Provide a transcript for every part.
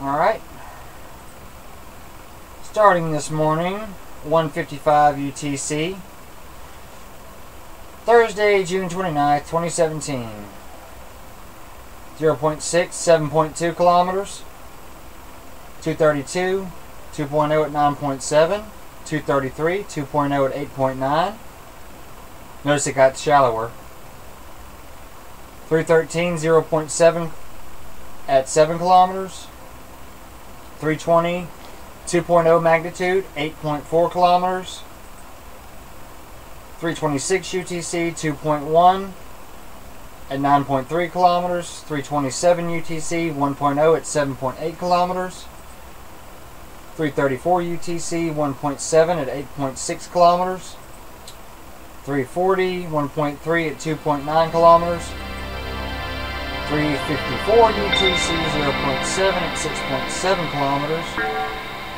Alright. Starting this morning, 1:55 UTC. Thursday, June 29th, 2017. 0.6, 7.2 kilometers. 232, 2.0 at 9.7. 233, 2.0 at 8.9. Notice it got shallower. 313, 0.7 at 7 kilometers. 320, 2.0 magnitude, 8.4 kilometers. 326 UTC, 2.1 at 9.3 kilometers. 327 UTC, 1.0 at 7.8 kilometers. 334 UTC, 1.7 at 8.6 kilometers. 340, 1.3 at 2.9 kilometers. 354 UTC, 0.7 at 6.7 kilometers.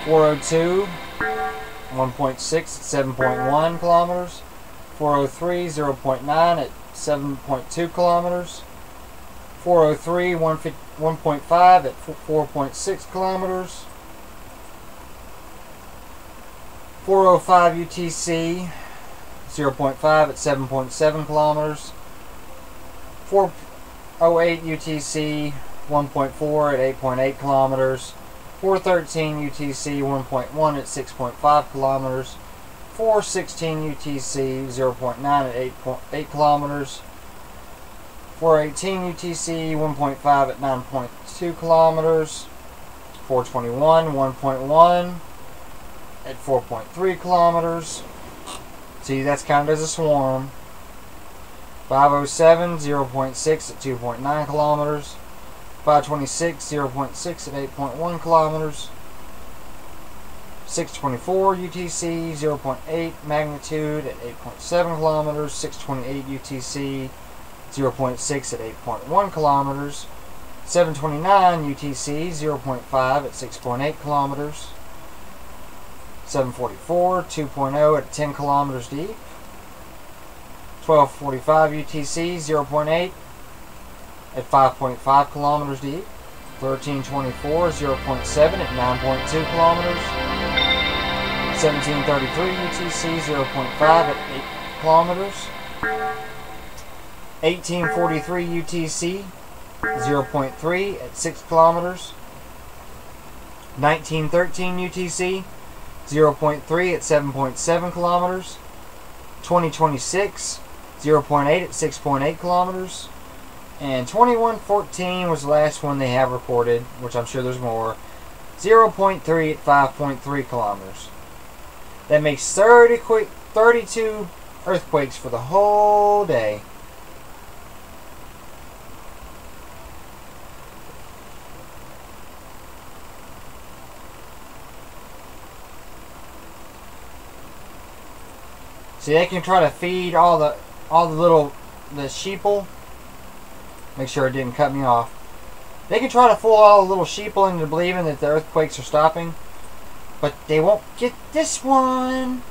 402, 1.6 at 7.1 kilometers. 403, 0.9 at 7.2 kilometers. 403, 1.5 at 4.6 kilometers. 405 UTC, 0.5 at 7.7 kilometers. 408 UTC, 1.4 at 8.8 kilometers. 413 UTC, 1.1 at 6.5 kilometers. 416 UTC, 0.9 at 8.8 kilometers. 418 UTC, 1.5 at 9.2 kilometers. 421, 1.1 at 4.3 kilometers. See, that's counted as a swarm. 507, 0.6 at 2.9 kilometers. 526, 0.6 at 8.1 kilometers. 624 UTC, 0.8 magnitude at 8.7 kilometers. 628 UTC, 0.6 at 8.1 kilometers. 729 UTC, 0.5 at 6.8 kilometers. 744, 2.0 at 10 kilometers deep. 1245 UTC, 0.8 at 5.5 kilometers deep. 1324, 0.7 at 9.2 kilometers. 1733 UTC, 0.5 at 8 kilometers. 1843 UTC, 0.3 at 6 kilometers. 1913 UTC, 0.3 at 7.7 kilometers. 2026, 0.8 at 6.8 kilometers. And 2114 was the last one they have recorded, which I'm sure there's more. 0.3 at 5.3 kilometers. That makes 32 earthquakes for the whole day. See, they can try to feed all the sheeple. Make sure it didn't cut me off. They can try to fool all the little sheeple into believing that the earthquakes are stopping, but they won't get this one.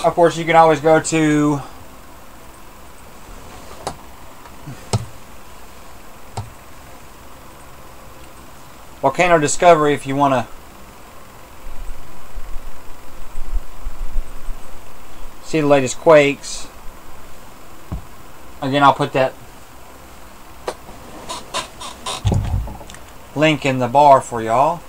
Of course, you can always go to Volcano Discovery if you want to see the latest quakes. Again, I'll put that link in the bar for y'all.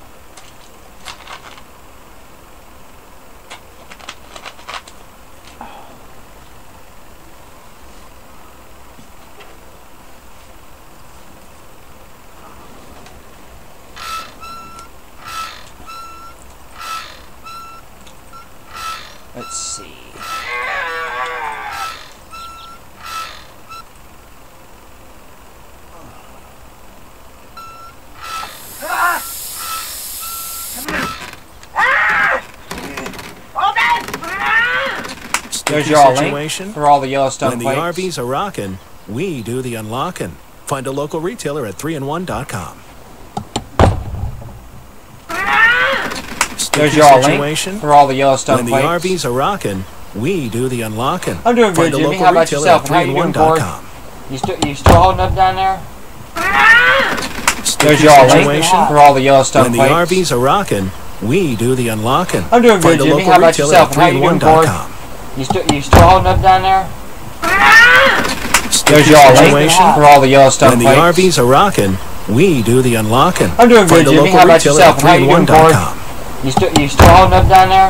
Let's see. There's your link for all the Yellowstone When the plates. RVs are rocking, we do the unlocking. Find a local retailer at 3in1.com. There's your link for all the Yellowstone When the plates. RVs are rocking, we do the unlocking. I'm doing good, Find a Jimmy. local How about retailer yourself? at How you doing, Corey? 3in1.com. You still holding up down there? There's your link for all the Yellowstone When the plates. RVs are rocking, we do the unlocking. I'm doing good, Find a Jimmy. local How about retailer yourself? at How you doing, Corey? 3in1.com. You still holding up down there? There's your link for all the Yellowstone When the plates. RVs are rocking, we do the unlocking. I'm doing good, Find a Jimmy. local How about retailer yourself? at How you doing, Corey? 3in1.com. You still holding up down there?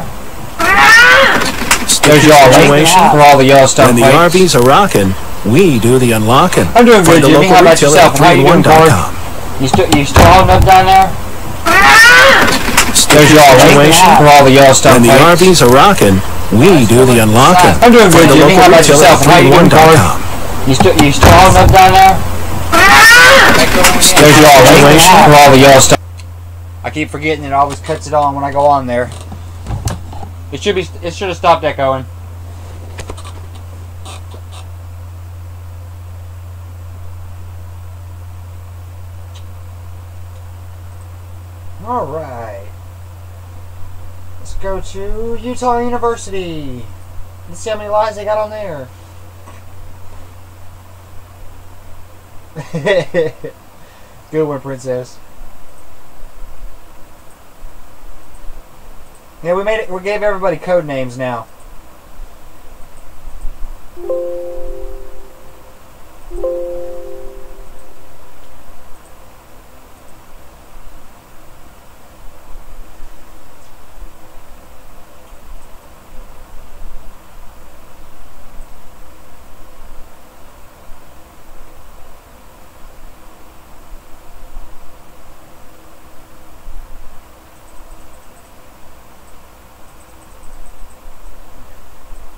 There's your link for all the Yellowstone When the plates. RVs are rocking, we do the unlocking. I'm doing good, Find a Jimmy. local How about retailer yourself? at How you doing, Corey? 3in1.com. You still holding up down there? There's your link for all the Yellowstone When the plates. RVs are rocking, we do the unlocking. I'm doing good, Find a Jimmy. How local about retailer yourself? at How you doing, Corey? 3in1.com. You still holding up down there? There's your link for all the Yellowstone. I keep forgetting it always cuts it on when I go on there. It should have stopped echoing. Alright. Let's go to Utah University. Let's see how many lives they got on there. Good one, Princess. Yeah, we made it. We gave everybody code names now.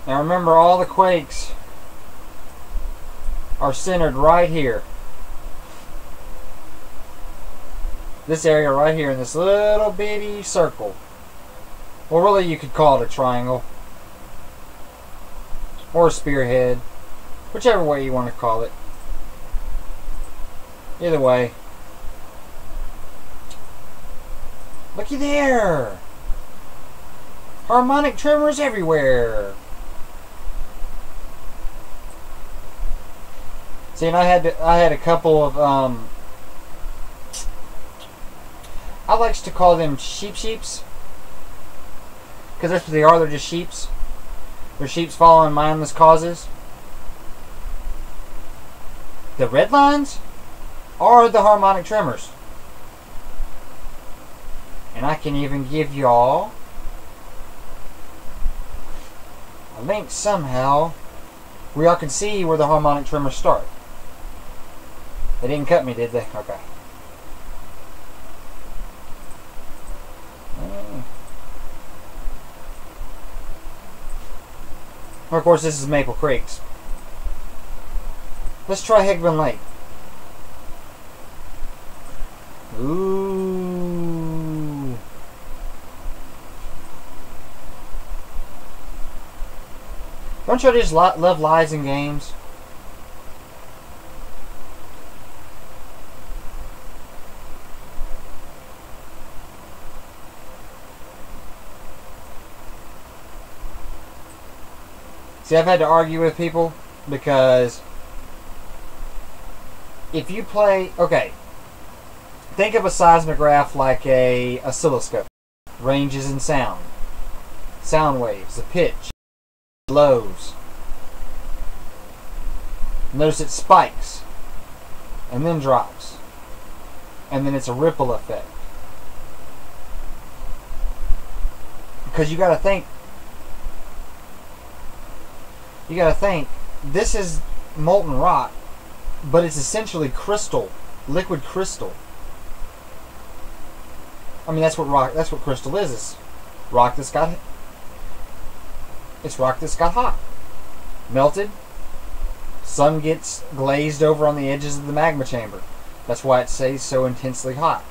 Now remember, all the quakes are centered right here. This area right here in this little bitty circle. Well, really you could call it a triangle. Or a spearhead. Whichever way you want to call it. Either way. Looky there! Harmonic tremors everywhere! See, and I had a couple of I likes to call them sheeps, because that's what they are. They're just sheeps. They're sheeps following mindless causes. The red lines are the harmonic tremors, and I can even give y'all a link somehow where y'all can see where the harmonic tremors start. They didn't cut me, did they? Okay. Of course, this is Maple Creeks. Let's try Higman Lake. Ooh. Don't you just love lies in games? See, I've had to argue with people because if you play, okay, think of a seismograph like a oscilloscope. Ranges in sound. Sound waves, the pitch, lows. Notice it spikes and then drops. And then it's a ripple effect. Because you gotta think, this is molten rock, but it's essentially crystal, liquid crystal. I mean, that's what crystal is. It's rock that's got hot, melted. Sun gets glazed over on the edges of the magma chamber. That's why it stays so intensely hot.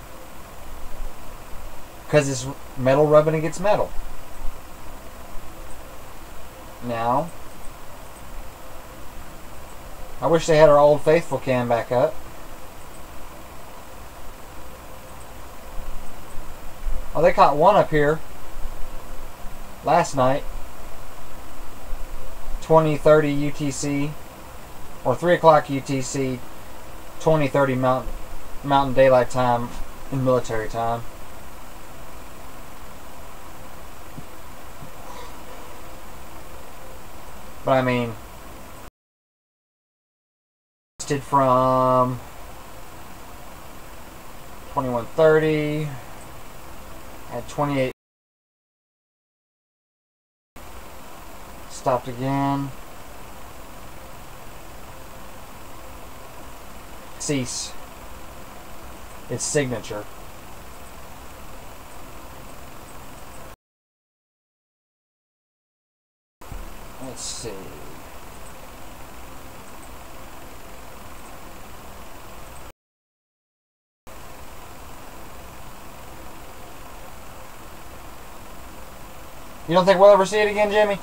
Because it's metal rubbing against metal. Now, I wish they had our Old Faithful can back up. Oh, they caught one up here last night. 20:30 UTC, or 3 o'clock UTC, 20:30 Mountain Daylight Time in military time. But I mean, from 21:30 at 28. Stopped again. Cease. Its signature. Let's see. You don't think we'll ever see it again, Jimmy?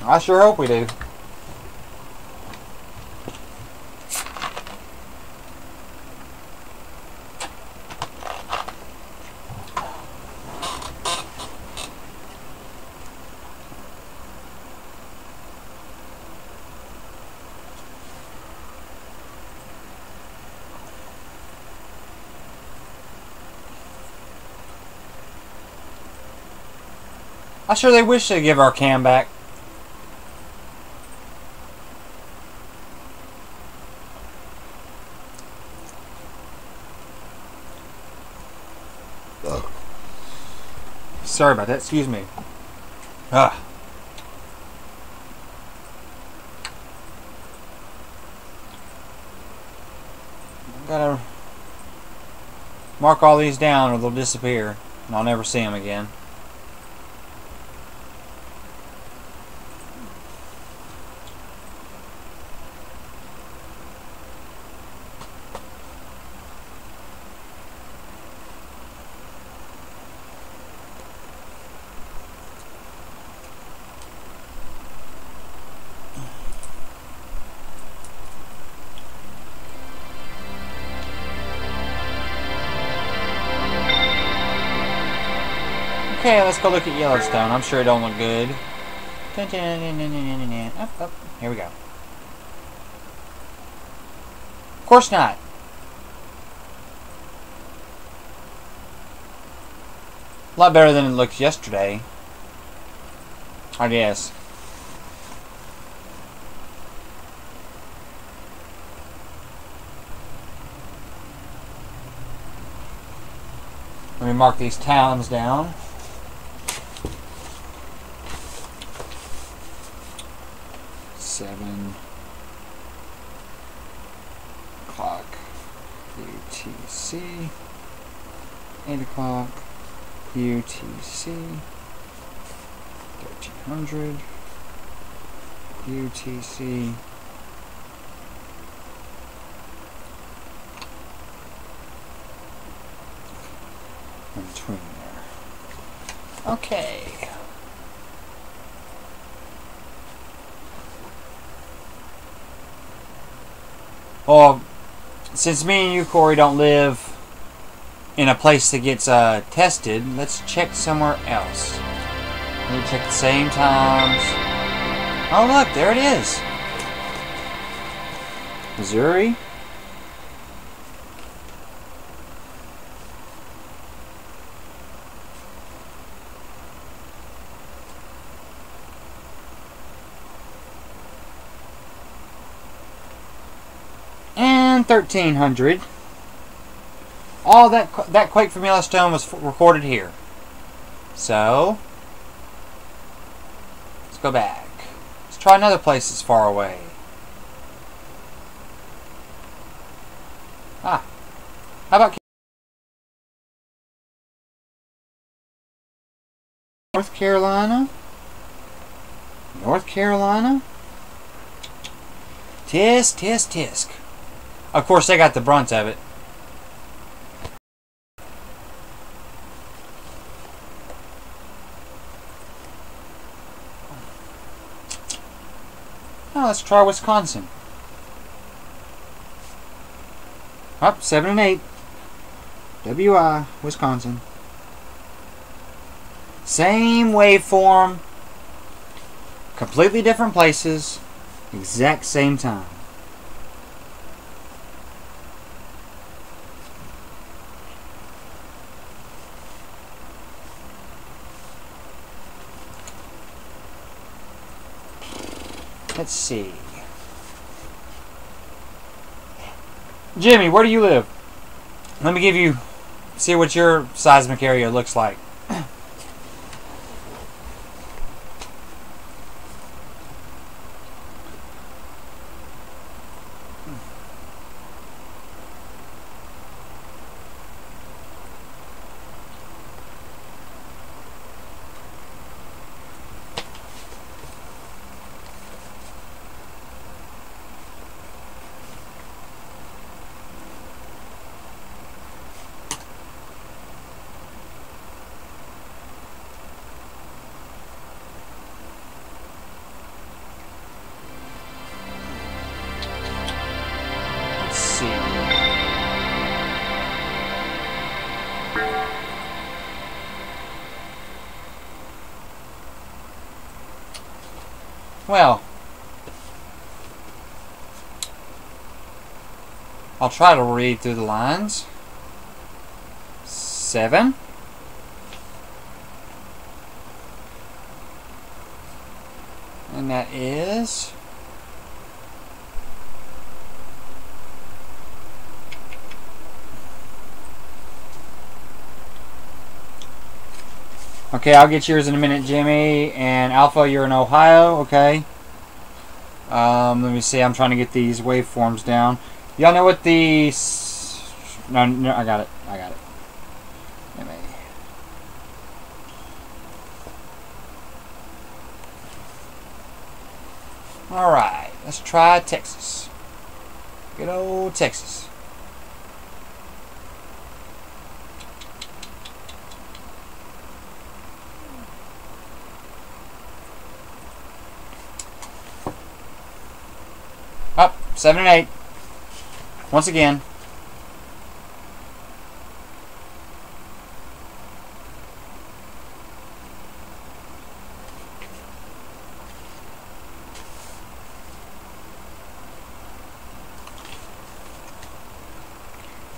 I sure hope we do. I sure they wish they'd give our cam back. Sorry about that, excuse me. Gotta mark all these down or they'll disappear and I'll never see them again. Okay, let's go look at Yellowstone. I'm sure it don't look good. Up, up. Here we go. Of course not. A lot better than it looked yesterday, I guess. Let me mark these towns down. $7 o'clock UTC, 8 o'clock UTC, 1300 UTC, in between there. Okay. Well, since me and you, Corey, don't live in a place that gets tested, let's check somewhere else. We check the same times. Oh, look, there it is. Missouri. And 1300. All that quake from Yellowstone was recorded here. So let's go back. Let's try another place that's far away. How about North Carolina? North Carolina? Tisk, tisk, tisk. Of course, they got the brunt of it. Now let's try Wisconsin. Up 7 and 8. WI, Wisconsin. Same waveform, completely different places, exact same time. Let's see. Jimmy, where do you live? Let me see what your seismic area looks like. Well, I'll try to read through the lines. 7. And that is... Okay, I'll get yours in a minute, Jimmy. And Alpha, you're in Ohio, okay. Let me see, I'm trying to get these waveforms down. Y'all know what the... No, I got it. Let me... Alright, let's try Texas. Good old Texas. Up, 7 and 8. Once again.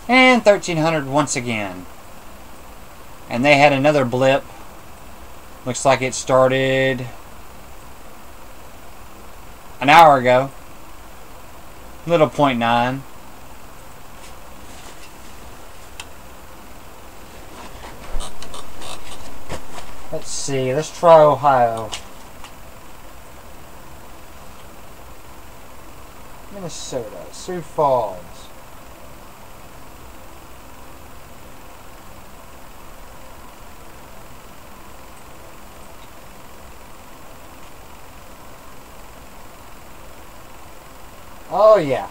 And 1300 once again. And they had another blip. Looks like it started an hour ago. Little 0.9. Let's see, let's try Ohio. Minnesota, Sioux Falls. Oh yeah.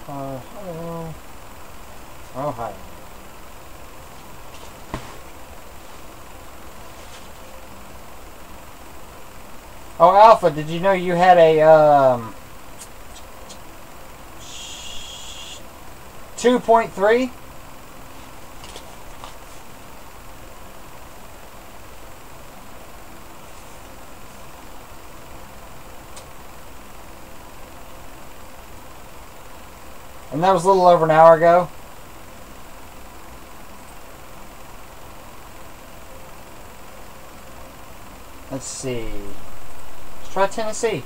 Ohio. Ohio. Oh, Alpha, did you know you had a 2.3? And that was a little over an hour ago. Let's see. Let's try Tennessee.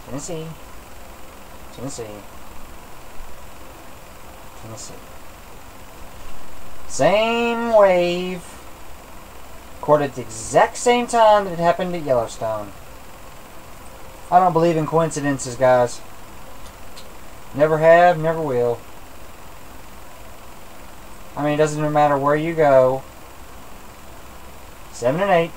Tennessee. Same wave. Recorded at the exact same time that it happened at Yellowstone. I don't believe in coincidences, guys. Never have, never will. I mean, it doesn't even matter where you go. 7 and 8.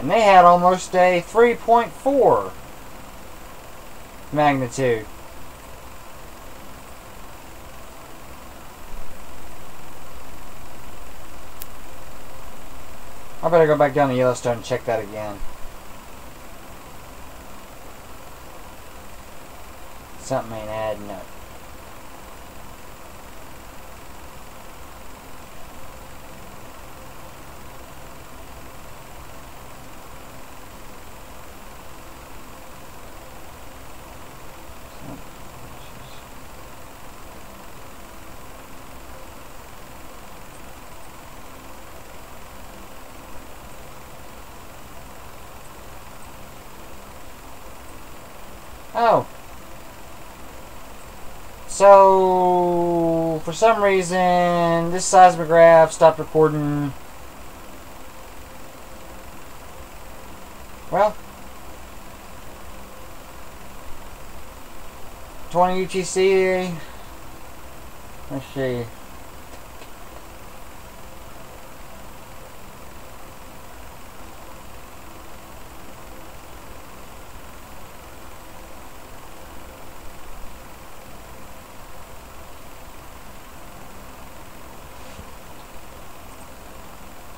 And they had almost a 3.4 magnitude. I better go back down to Yellowstone and check that again. Something ain't adding up. Oh. So, for some reason, this seismograph stopped recording. Well, 20 UTC. Let's see.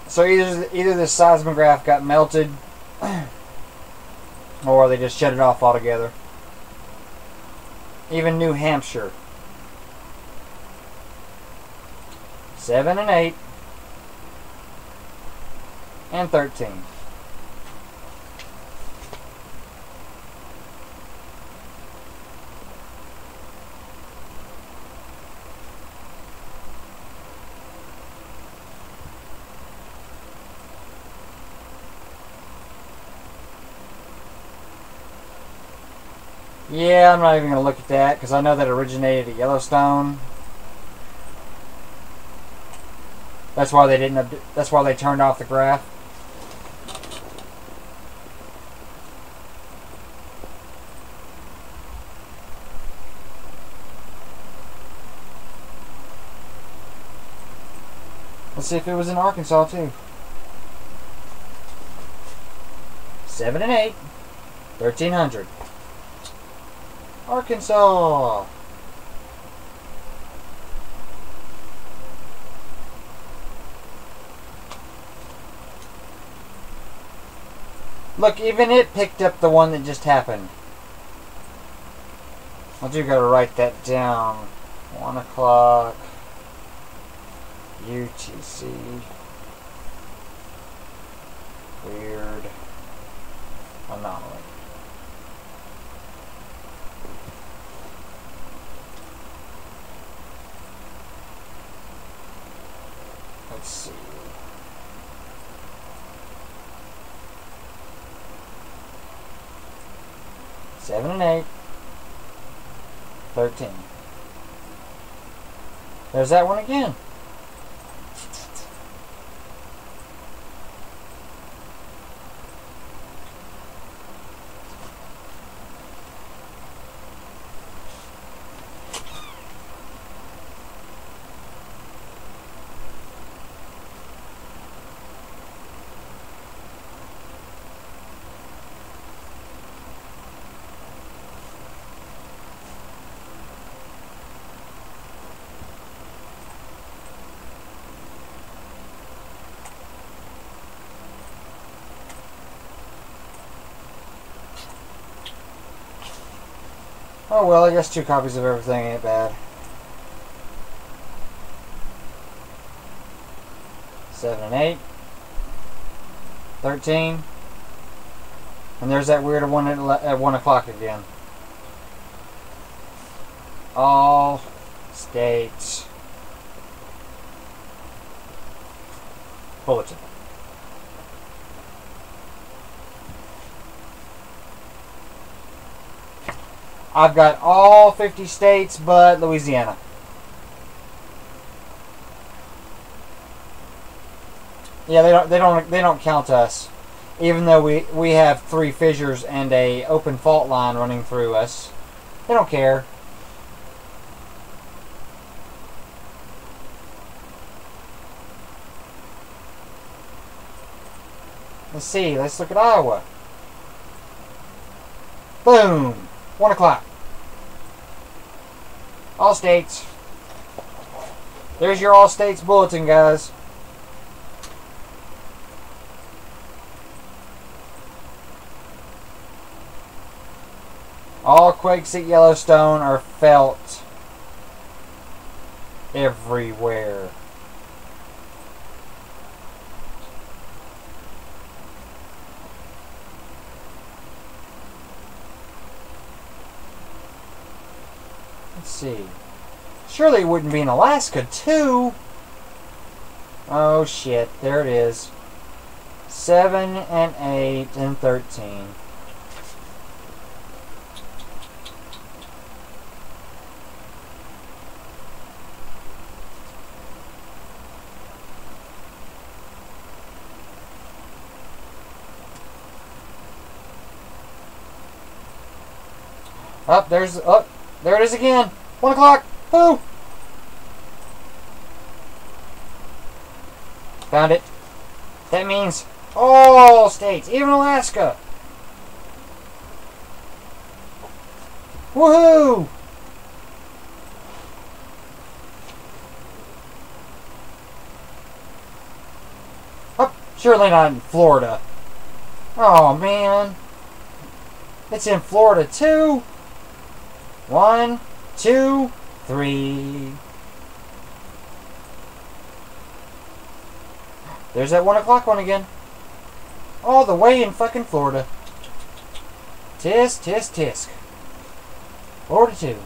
So either the seismograph got melted, or they just shut it off altogether. Even New Hampshire. 7 and 8 and 13. Yeah, I'm not even going to look at that because I know that originated at Yellowstone. That's why they didn't. That's why they turned off the graph. Let's see if it was in Arkansas too. 7 and 8, 1300. Arkansas. Look, even it picked up the one that just happened. I do gotta write that down. 1 o'clock. UTC. Weird anomaly. Let's see. Seven and 8. 13. There's that one again. Oh well, I guess 2 copies of everything ain't bad. 7 and 8. 13. And there's that weird one at 1 o'clock again. All states bulletin. I've got all 50 states but Louisiana. Yeah, they don't count us, even though we have 3 fissures and a open fault line running through us. They don't care. Let's see. Let's look at Iowa. Boom. 1 o'clock. All states. There's your all states bulletin, guys. All quakes at Yellowstone are felt everywhere. Let's see. Surely it wouldn't be in Alaska, too. Oh, shit. There it is. 7 and 8 and 13. There it is again. 1 o'clock. Boo! Found it. That means all states, even Alaska. Woohoo! Oh, surely not in Florida. Oh, man. It's in Florida, too. 1, 2, 3. There's that 1 o'clock one again. All the way in fucking Florida. Tisk, tisk, tisk. Florida 2.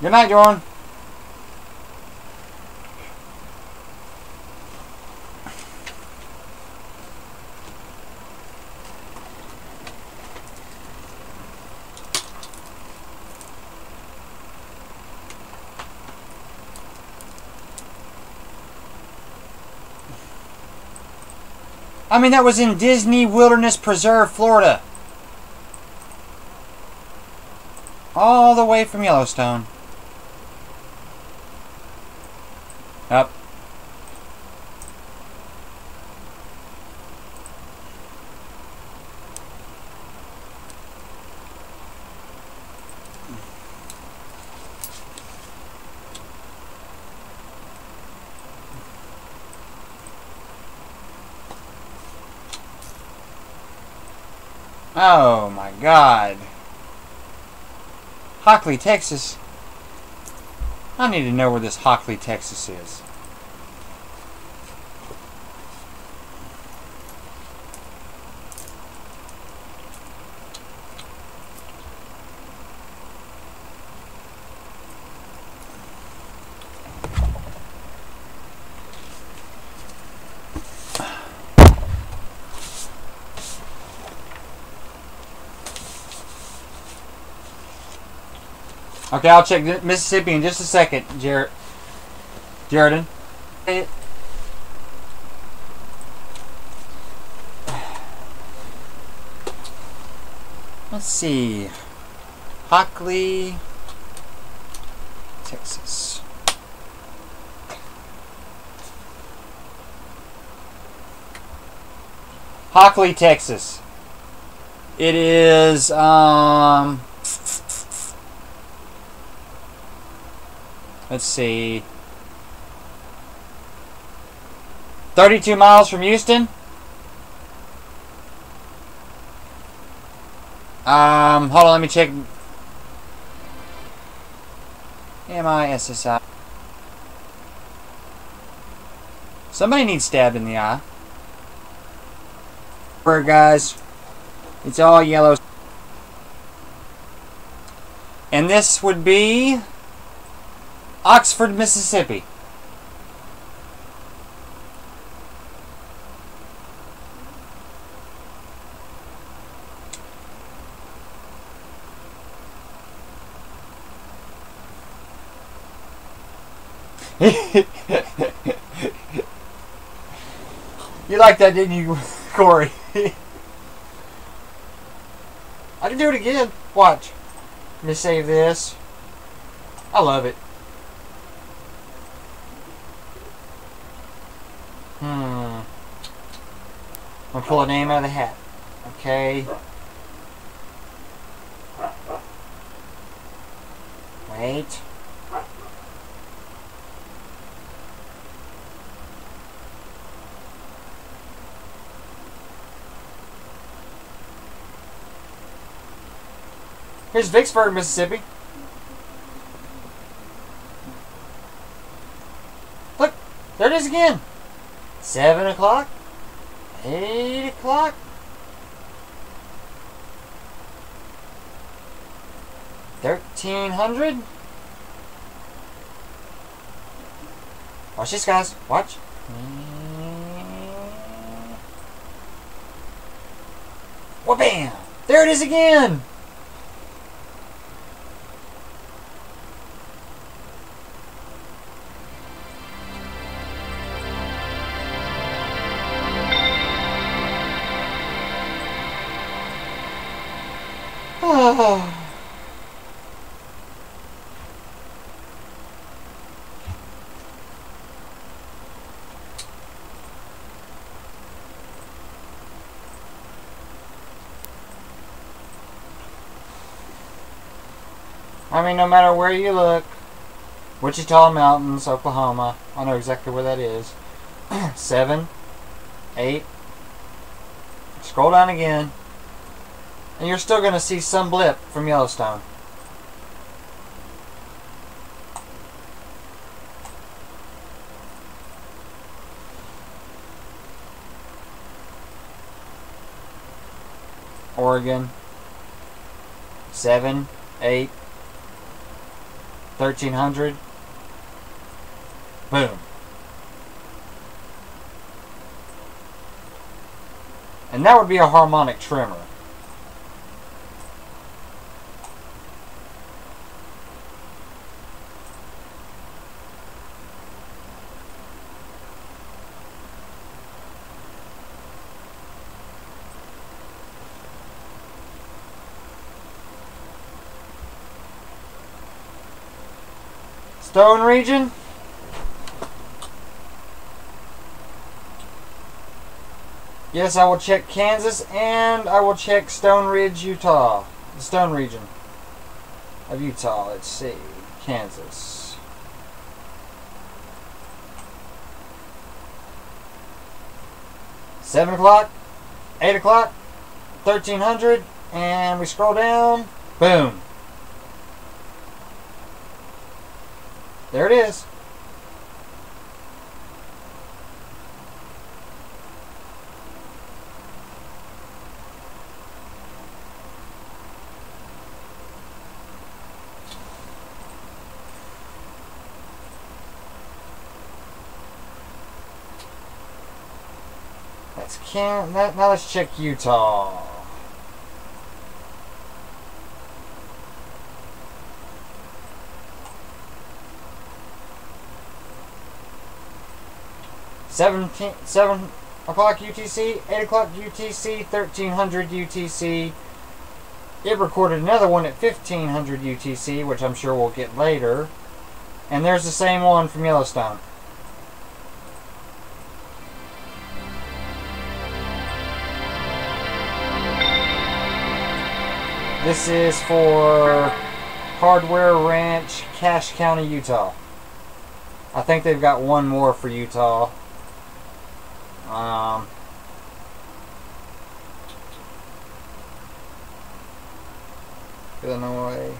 Good night, Jordan. I mean, that was in Disney Wilderness Preserve, Florida. All the way from Yellowstone. Up. Oh my God. Hockley, Texas. I need to know where this Hockley, Texas is. Okay, I'll check Mississippi in just a second, Jaredon. Let's see. Hockley, Texas. Hockley, Texas. It is, let's see. 32 miles from Houston. Hold on, let me check. MISSI. Somebody needs stabbed in the eye. Guys, it's all yellow. And this would be Oxford, Mississippi. You like that, didn't you, Corey? I can do it again. Watch. Let me save this. I love it. I'm gonna pull a name out of the hat. Okay. Wait. Here's Vicksburg, Mississippi. Look, there it is again. 7 o'clock, 8 o'clock. $1,300. Watch this, guys. Watch. Well, bam! There it is again. I mean, no matter where you look, Wichita Mountains, Oklahoma, I know exactly where that is. 7, 8, scroll down again, and you're still going to see some blip from Yellowstone. Oregon, 7, 8, 1,300. Boom. And that would be a harmonic tremor. Stone region. Yes, I will check Kansas and I will check Stone Ridge, Utah. The Stone region of Utah. Let's see. Kansas. $7 o'clock, 8 o'clock, 1,300, and we scroll down. Boom. There it is. Now let's check Utah. Seven o'clock UTC, 8 o'clock UTC, 1,300 UTC. It recorded another one at 1,500 UTC, which I'm sure we'll get later. And there's the same one from Yellowstone. This is for Hardware Ranch, Cache County, Utah. I think they've got one more for Utah. Illinois.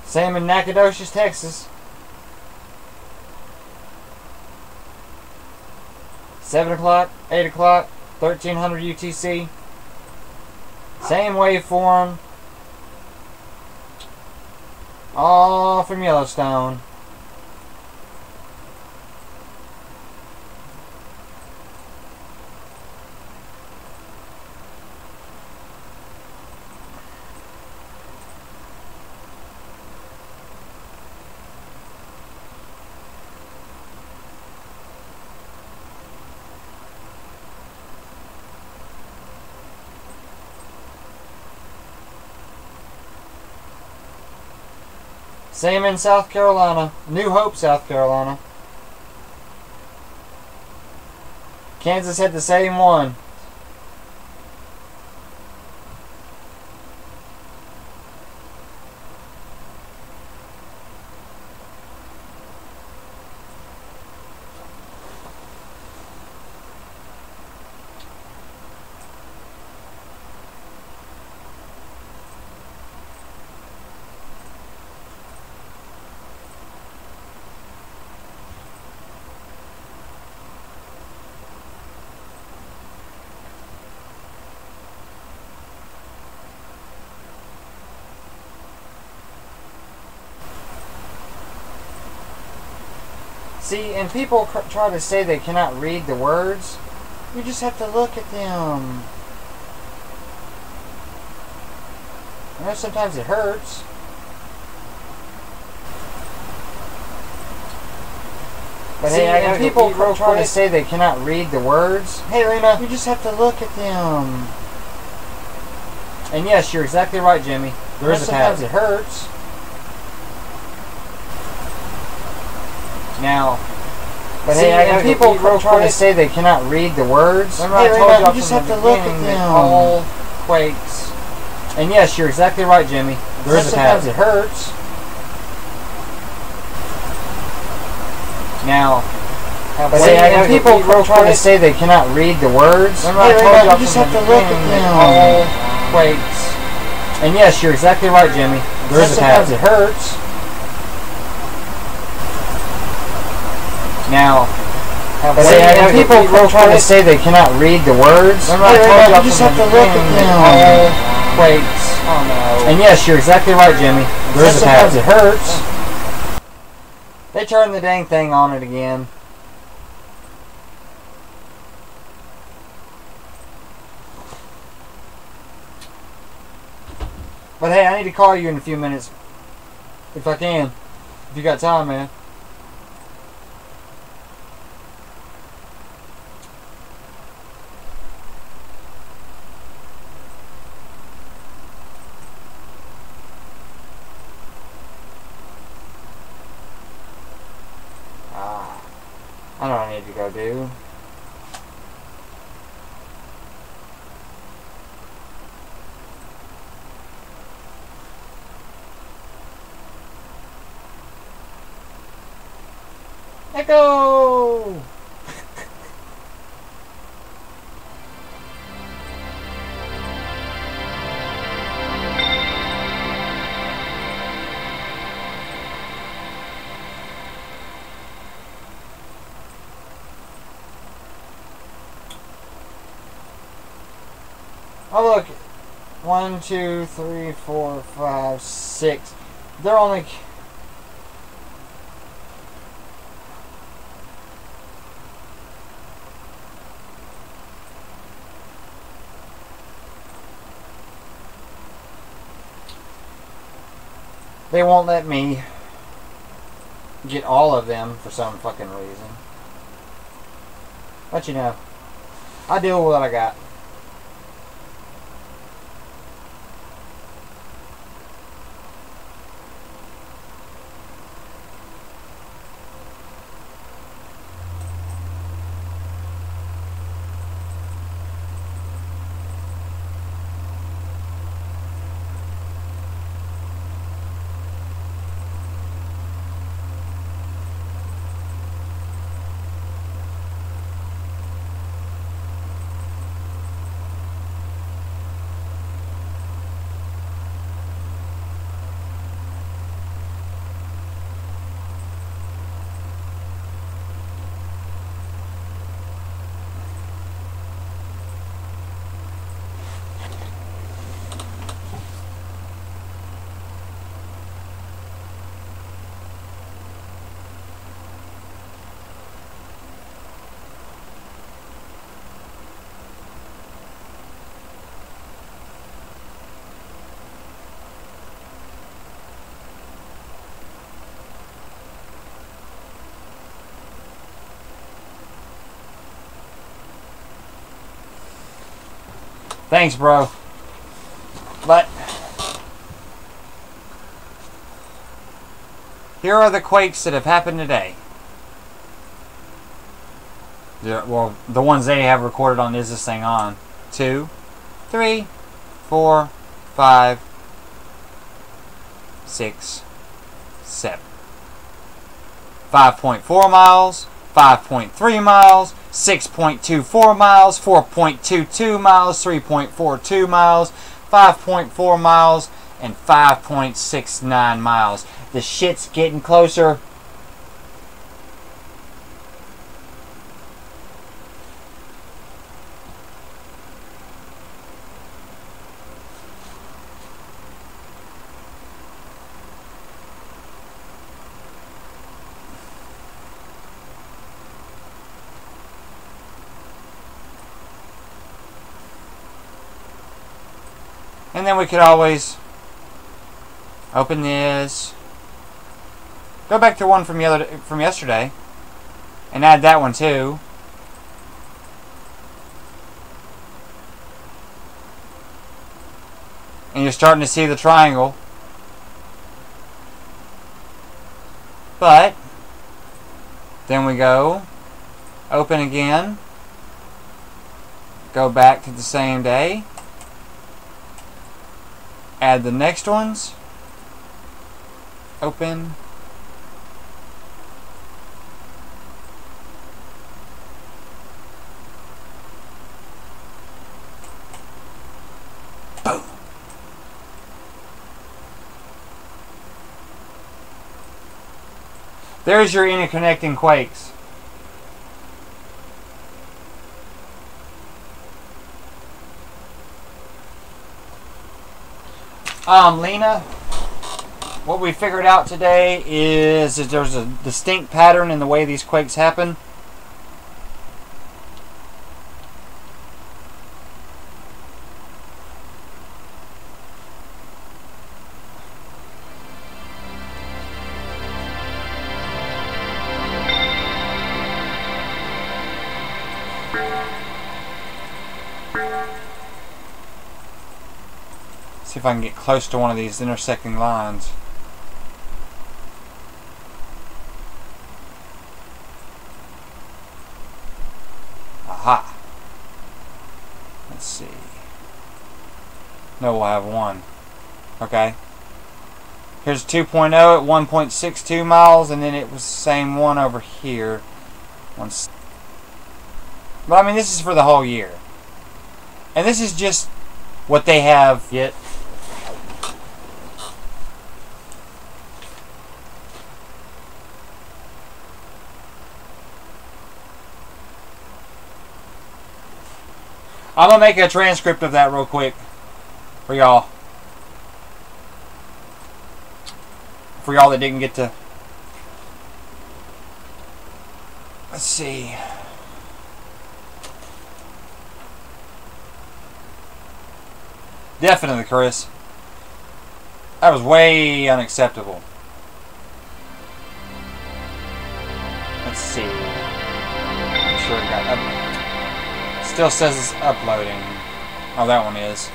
Same in Nacogdoches, Texas. 7 o'clock, 8 o'clock, 1300 UTC. Same waveform. All from Yellowstone. Same in South Carolina. New Hope, South Carolina. Kansas had the same one. See, and people try to say they cannot read the words. You just have to look at them. I know sometimes it hurts. But see, hey, and people try to say they cannot read the words. Hey, Lena, you just have to look at them. And yes, you're exactly right, Jimmy. There is a pattern. Sometimes it hurts. Now, but see, hey, and people try to say they cannot read the words. Remember, hey, I told you just have to look at them. It all quakes. And yes, you're exactly right, Jimmy. There is a pattern. Sometimes it hurts. Now, but see, and people try to say they cannot read the words. Remember, I told you just have to look at them. It all quakes. And yes, you're exactly right, Jimmy. There is a pattern. Sometimes it hurts. Now, but see, and people try to say they cannot read the words. Remember, I told you just have to look at them. It all quakes. Oh no. And yes, you're exactly right, Jimmy. There is a pattern. Sometimes it hurts. They turned the dang thing on it again. But hey, I need to call you in a few minutes. If I can. If you got time, man. I know what I need to go do. Echo! Oh look, 1, 2, 3, 4, 5, 6. They're only... They won't let me get all of them for some fucking reason. But you know, I deal with what I got. Thanks, bro. But here are the quakes that have happened today. Well, the ones they have recorded on Is This Thing On? 2, 3, 4, 5, 6, 7. 5.4 miles, 5.3 miles, 6.24 miles, 4.22 miles, 3.42 miles, 5.4 miles, and 5.69 miles. The shit's getting closer. And then we could always open this, go back to one from yesterday, and add that one too. And you're starting to see the triangle. But then we go, open again, go back to the same day. Add the next ones. Open. Boom. There's your interconnecting quakes. Lena, what we figured out today is that there's a distinct pattern in the way these quakes happen. See if I can get close to one of these intersecting lines. Aha. Let's see. No, we'll have one. Okay. Here's 2.0 at 1.62 miles, and then it was the same one over here. But I mean, this is for the whole year. And this is just what they have yet. I'm going to make a transcript of that real quick for y'all. For y'all that didn't get to. Let's see. Definitely, Chris. That was way unacceptable. Let's see. Make sure it got up. Still says it's uploading. Oh, that one is.